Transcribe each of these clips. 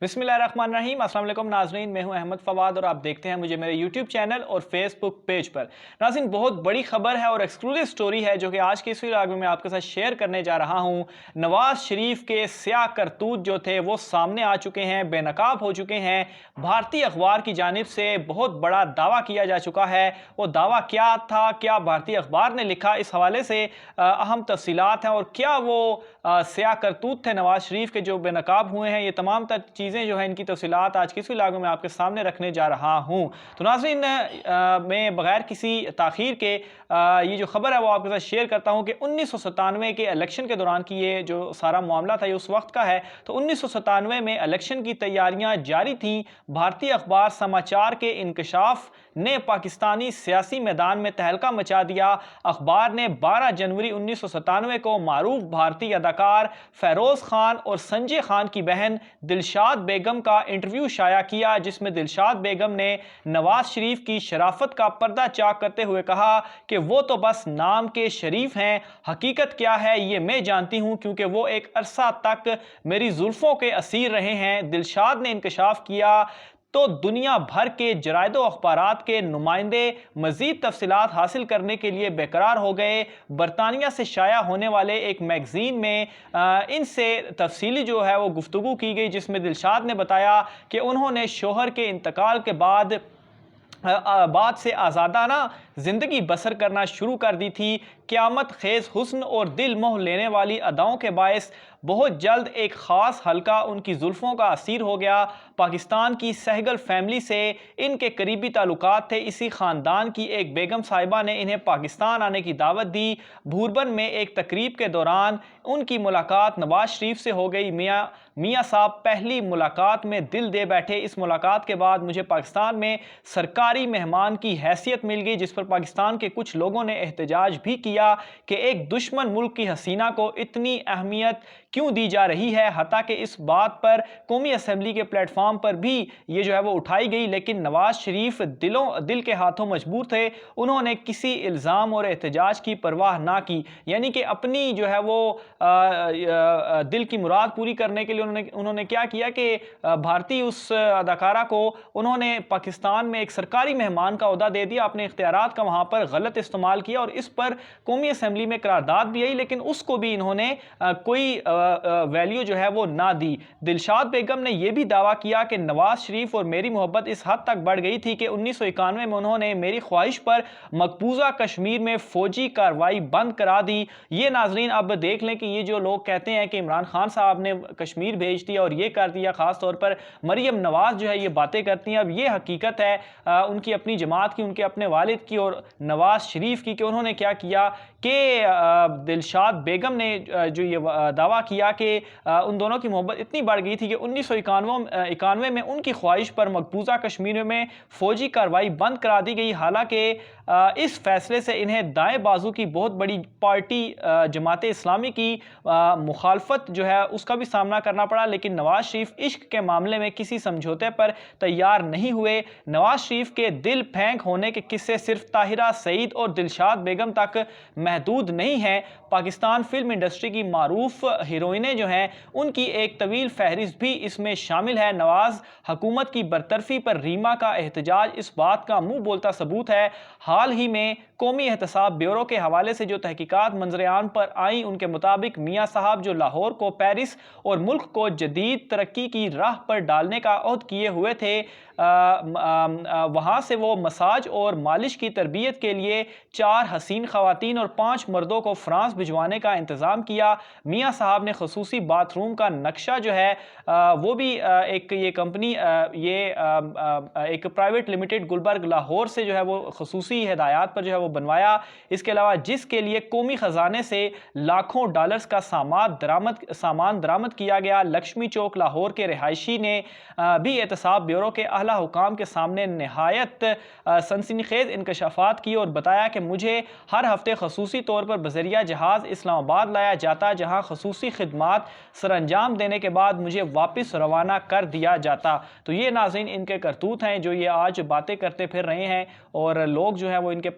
बिस्मिल्लाहिर्रहमानिर्रहीम। अस्सलाम वालेकुम नाज़रीन, मैं हूं अहमद फवाद और आप देखते हैं मुझे मेरे यूट्यूब चैनल और फेसबुक पेज पर। नाज़रीन, बहुत बड़ी खबर है और एक्सक्लूसिव स्टोरी है जो कि आज के इस व्लॉग में मैं आपके साथ शेयर करने जा रहा हूं। नवाज शरीफ के स्याह करतूत जो थे वो सामने आ चुके हैं, बेनकाब हो चुके हैं। भारतीय अखबार की जानिब से बहुत बड़ा दावा किया जा चुका है। वो दावा क्या था, क्या भारतीय अखबार ने लिखा, इस हवाले से अहम तफसीलात हैं और क्या वो स्याह करतूत थे नवाज शरीफ के जो बेनकाब हुए हैं। ये तमाम चीज़ें जो है इनकी तफसीलात आज की इस व्लॉग में आपके सामने रखने जा रहा हूँ। तो नाज़रीन, मैं बगैर किसी ताख़ीर के ये जो खबर है वो आपके साथ शेयर करता हूँ कि 1997 के इलेक्शन के दौरान की ये जो सारा मामला था ये उस वक्त का है। तो 1997 में इलेक्शन की तैयारियां जारी थीं। भारतीय अखबार समाचार के इंकशाफ ने पाकिस्तानी सियासी मैदान में तहलका मचा दिया। अखबार ने 12 जनवरी 1997 को मारूफ भारतीय अदाकार फेरोज खान और संजय खान की बहन दिलशाद बेगम का इंटरव्यू शाया किया, जिसमें दिलशाद बेगम ने नवाज शरीफ की शराफत का पर्दा चाक करते हुए कहा कि वो तो बस नाम के शरीफ हैं, हकीकत क्या है ये मैं जानती हूं क्योंकि वो एक अरसा तक मेरी जुल्फों के असीर रहे हैं। दिलशाद ने इंकशाफ किया तो दुनिया भर के जराइदो अखबारात के नुमाइंदे मजीद तफसीलात हासिल करने के लिए बेकरार हो गए। बरतानिया से शाया होने वाले एक मैगजीन में इनसे तफसीली जो है वो गुफ्तगू की गई, जिसमें दिलशाद ने बताया कि उन्होंने शोहर के इंतकाल के बाद से आज़ादाना ज़िंदगी बसर करना शुरू कर दी थी। क़यामत खेज़ हुस्न और दिल मोह लेने वाली अदाओं के बायस बहुत जल्द एक ख़ास हल्का उनकी जुल्फ़ों का असीर हो गया। पाकिस्तान की सहगल फैमिली से इनके करीबी ताल्लुकात थे। इसी ख़ानदान की एक बेगम साहिबा ने इन्हें पाकिस्तान आने की दावत दी। भूरबन में एक तकरीब के दौरान उनकी मुलाकात नवाज शरीफ से हो गई। मियाँ साहब पहली मुलाकात में दिल दे बैठे। इस मुलाकात के बाद मुझे पाकिस्तान में सरकारी मेहमान की हैसियत मिल गई, जिस पर पाकिस्तान के कुछ लोगों ने एहतजाज भी किया कि एक दुश्मन मुल्क की हसीना को इतनी अहमियत क्यों दी जा रही है। हत्ता कि इस बात पर कौमी असम्बली के प्लेटफॉर्म पर भी ये जो है वो उठाई गई, लेकिन नवाज शरीफ दिल के हाथों मजबूर थे। उन्होंने किसी इल्ज़ाम और एहतजाज की परवाह ना की, यानी कि अपनी जो है वो दिल की मुराद पूरी करने के लिए उन्होंने क्या किया कि भारतीय उस अदाकारा को उन्होंने पाकिस्तान में एक सरकारी मेहमान का ओहदा दे दिया। अपने इख्तियारात का वहाँ पर गलत इस्तेमाल किया और इस पर कौमी असम्बली में करारदाद भी आई, लेकिन उसको भी इन्होंने कोई वैल्यू जो है वो ना दी। दिलशाद बेगम ने यह भी दावा किया कि नवाज शरीफ और मेरी मोहब्बत इस हद तक बढ़ गई थी कि 1991 में उन्होंने मेरी ख्वाहिश पर मकबूजा कश्मीर में फौजी कार्रवाई बंद करा दी। ये नाजरीन अब देख लें कि ये जो लोग कहते हैं कि इमरान खान साहब ने कश्मीर भेज दिया और ये कर दिया, ख़ास तौर पर मरियम नवाज जो है ये बातें करती हैं, अब ये हकीकत है उनकी अपनी जमात की, उनके अपने वालिद की और नवाज शरीफ की, कि उन्होंने क्या किया कि दिलशाद बेगम ने जो ये दावा किया कि उन दोनों की मोहब्बत इतनी बढ़ गई थी कि 1991 में उनकी ख्वाहिश पर मकबूजा कश्मीर में फ़ौजी कार्रवाई बंद करा दी गई। हालांकि इस फैसले से इन्हें दाएं बाजू की बहुत बड़ी पार्टी जमात इस्लामी की मुखालफत जो है उसका भी सामना करना पड़ा, लेकिन नवाज शरीफ इश्क के मामले में किसी समझौते पर तैयार नहीं हुए। नवाज शरीफ के दिल फेंक होने के किस्से सिर्फ ताहिरा सईद और दिलशाद बेगम तक महदूद नहीं है। पाकिस्तान फिल्म इंडस्ट्री की मारूफ हीरोइनें जो हैं उनकी एक तवील फहरिस्त भी इसमें शामिल है। नवाज हुकूमत की बरतरफी पर रीमा का एहतजाज इस बात का मुंह बोलता सबूत है। हाल ही में कौमी एहतसाब ब्यूरो के हवाले से जो तहकीकात मंजरेआम पर आई, उनके मुताबिक मियाँ साहब जो लाहौर को पेरिस और मुल्क को जदीद तरक्की की राह पर डालने का अहद किए हुए थे, वहाँ से वो मसाज और मालिश की तरबियत के लिए 4 हसीन ख़वातीन और 5 मर्दों को फ्रांस भिजवाने का इंतज़ाम किया। मियाँ साहब ने खसूसी बाथरूम का नक्शा जो है वो भी ये कंपनी एक प्राइवेट लिमिटेड गुलबर्ग लाहौर से जो है वो खसूसी हिदायत पर जो है वो बनवाया। इसके अलावा जिसके लिए कौमी ख़जाने से लाखों डॉलर्स का सामान दरामद किया गया। लक्ष्मी चौक लाहौर के रिहायशी ने भी एहतसाब ब्यूरो के आला हुकाम के सामने नहायत सनसनीखेज इंकशाफात की और बताया कि मुझे हर हफ्ते खसूसी तौर पर बजरिया जहाज़ इस्लामाबाद लाया जाता, जहां खसूसी خدمات سر انجام دینے کے بعد مجھے واپس روانہ کر دیا جاتا۔ تو یہ ناظرین ان کے کرتوت ہیں جو یہ آج باتیں کرتے پھر رہے ہیں، اور لوگ جو ہے وہ ان کے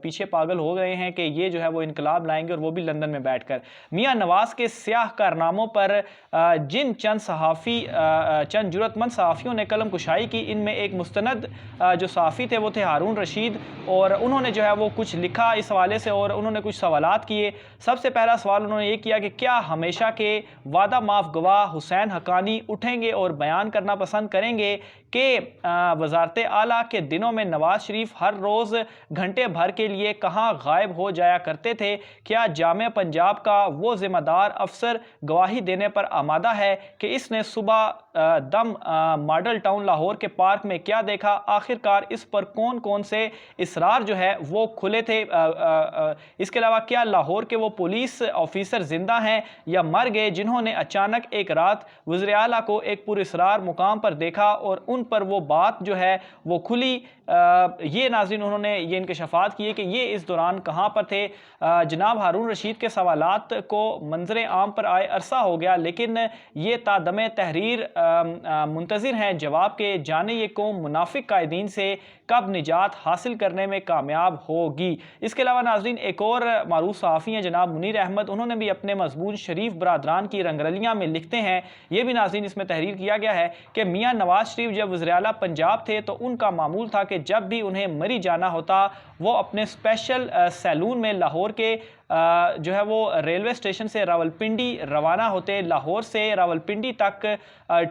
پیچھے پاگل ہو گئے ہیں کہ یہ جو ہے وہ انقلاب لائیں گے، اور وہ بھی لندن میں بیٹھ کر۔ میاں نواز کے سیاہ کارناموں پر جن چند جرأت مند صحافیوں نے قلم کشائی کی، ان میں ایک مستند جو صحافی تھے وہ تھے ہارون رشید، اور انہوں نے جو ہے وہ کچھ لکھا اس حوالے سے، اور انہوں نے کچھ سوالات کیے۔ سب سے پہلا سوال انہوں نے یہ کیا کہ کیا ہمیشہ کے وعدہ معاف گواہ حسین حقانی اٹھیں گے اور بیان کرنا پسند کریں گے کہ وزارت اعلیٰ کے دنوں میں نواز شریف ہر روز گھنٹے بھر کے لیے کہاں غائب ہو جایا کرتے تھے؟ کیا جامعہ پنجاب کا وہ ذمہ دار افسر گواہی دینے پر آمادہ ہے کہ اس نے صبح دم ماڈل ٹاؤن لاہور کے پارک میں کیا دیکھا؟ آخر کار اس پر کون کون سے اسرار جو ہے وہ کھلے تھے؟ اس کے علاوہ کیا لاہور کے وہ پولیس آفیسر زندہ ہیں یا مر گئے جنہوں نے اچانک ایک رات وزیر اعلیٰ کو ایک پراسرار مقام پر دیکھا اور ان پر وہ بات جو ہے وہ کھلی؟ یہ ناظرین انہوں نے یہ انکشافات کیے کہ یہ اس دوران کہاں پر تھے۔ جناب ہارون رشید کے سوالات کو منظر عام پر آئے عرصہ ہو گیا، لیکن یہ تا دم تحریر منتظر ہیں جواب کے، جانے یہ قوم منافق قائدین سے کب نجات حاصل کرنے میں کامیاب ہوگی۔ اس کے علاوہ ناظرین ایک اور معروف صحافی ہیں جناب منیر احمد، انہوں نے بھی اپنے مضمون شریف برادران کی رنگرلیاں میں لکھتے ہیں، یہ بھی ناظرین اس میں تحریر کیا گیا ہے کہ میاں نواز شریف جب وزیر اعلیٰ پنجاب تھے تو ان کا معمول تھا کہ جب بھی انہیں مری جانا ہوتا وہ اپنے اسپیشل سیلون میں لاہور کے جو ہے وہ ریلوے اسٹیشن سے راولپنڈی روانہ ہوتے۔ لاہور سے راولپنڈی تک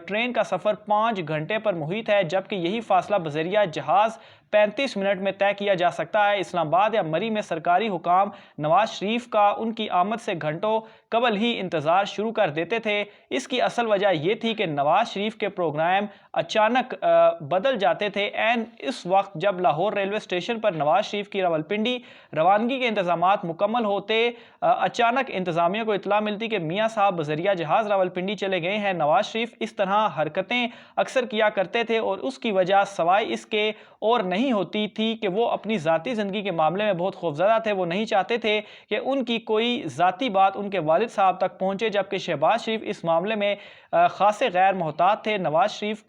ٹرین کا سفر 5 گھنٹے پر محیط ہے، جبکہ یہی فاصلہ بذریعہ جہاز 35 منٹ میں طے کیا جا سکتا ہے۔ اسلام آباد یا مری میں سرکاری حکام نواز شریف کا ان کی آمد سے گھنٹوں قبل ہی انتظار شروع کر دیتے تھے۔ اس کی اصل وجہ یہ تھی کہ نواز شریف کے پروگرام اچانک بدل جاتے تھے۔ عین اس وقت جب لاہور ریلوے اسٹیشن پر نواز شریف کی راولپنڈی روانگی کے انتظامات مکمل ہوتے، اچانک انتظامیہ کو اطلاع ملتی کہ میاں صاحب بذریعہ جہاز راولپنڈی چلے گئے ہیں۔ نواز شریف اس طرح حرکتیں اکثر کیا کرتے تھے اور اس کی وجہ سوائے اس کے اور نہیں ہوتی تھی کہ وہ اپنی ذاتی زندگی کے معاملے میں بہت خوفزدہ تھے۔ وہ نہیں چاہتے تھے کہ ان کی کوئی ذاتی بات ان کے والد صاحب تک پہنچے، جبکہ شہباز شریف اس معاملے میں خاصے غیر محتاط تھے۔ نواز شریف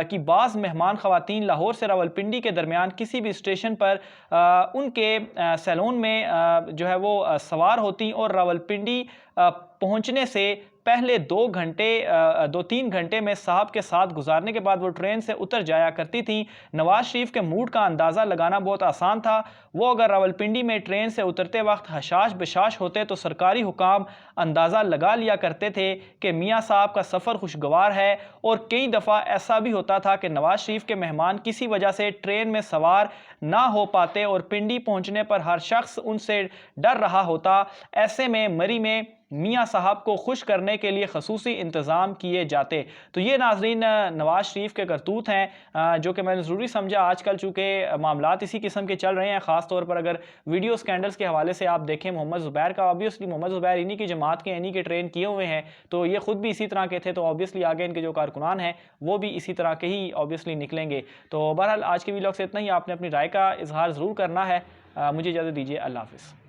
کی بعض مہمان خواتین لاہور سے راولپنڈی کے درمیان کسی بھی اسٹیشن پر ان کے سیلون میں جو ہے وہ سوار ہوتی اور راولپنڈی پہنچنے سے پہلے 2-3 گھنٹے میں صاحب کے ساتھ گزارنے کے بعد وہ ٹرین سے اتر جایا کرتی تھیں۔ نواز شریف کے موڈ کا اندازہ لگانا بہت آسان تھا۔ وہ اگر راولپنڈی میں ٹرین سے اترتے وقت حشاش بشاش ہوتے تو سرکاری حکام اندازہ لگا لیا کرتے تھے کہ میاں صاحب کا سفر خوشگوار ہے، اور کئی دفعہ ایسا بھی ہوتا تھا کہ نواز شریف کے مہمان کسی وجہ سے ٹرین میں سوار نہ ہو پاتے اور پنڈی پہنچنے پر ہر شخص ان سے ڈر رہا ہوتا۔ ایسے میں مری میں میاں صاحب کو خوش کرنے کے لیے خصوصی انتظام کیے جاتے۔ تو یہ ناظرین نواز شریف کے کرتوت ہیں جو کہ میں نے ضروری سمجھا آج کل چونکہ معاملات اسی قسم کے چل رہے ہیں، خاص طور پر اگر ویڈیو سکینڈلز کے حوالے سے آپ دیکھیں محمد زبیر کا، آبویسلی محمد زبیر انہی کی جماعت کے، انہی کے ٹرین کیے ہوئے ہیں، تو یہ خود بھی اسی طرح کے تھے، تو آبویسلی آگے ان کے جو کارکنان ہیں وہ بھی اسی طرح کے ہی آبویسلی نکلیں گے۔ تو بہرحال آج کے ویڈیو سے اتنا ہی، آپ نے اپنی رائے کا اظہار ضرور کرنا ہے۔ مجھے اجازت دیجیے، اللہ حافظ۔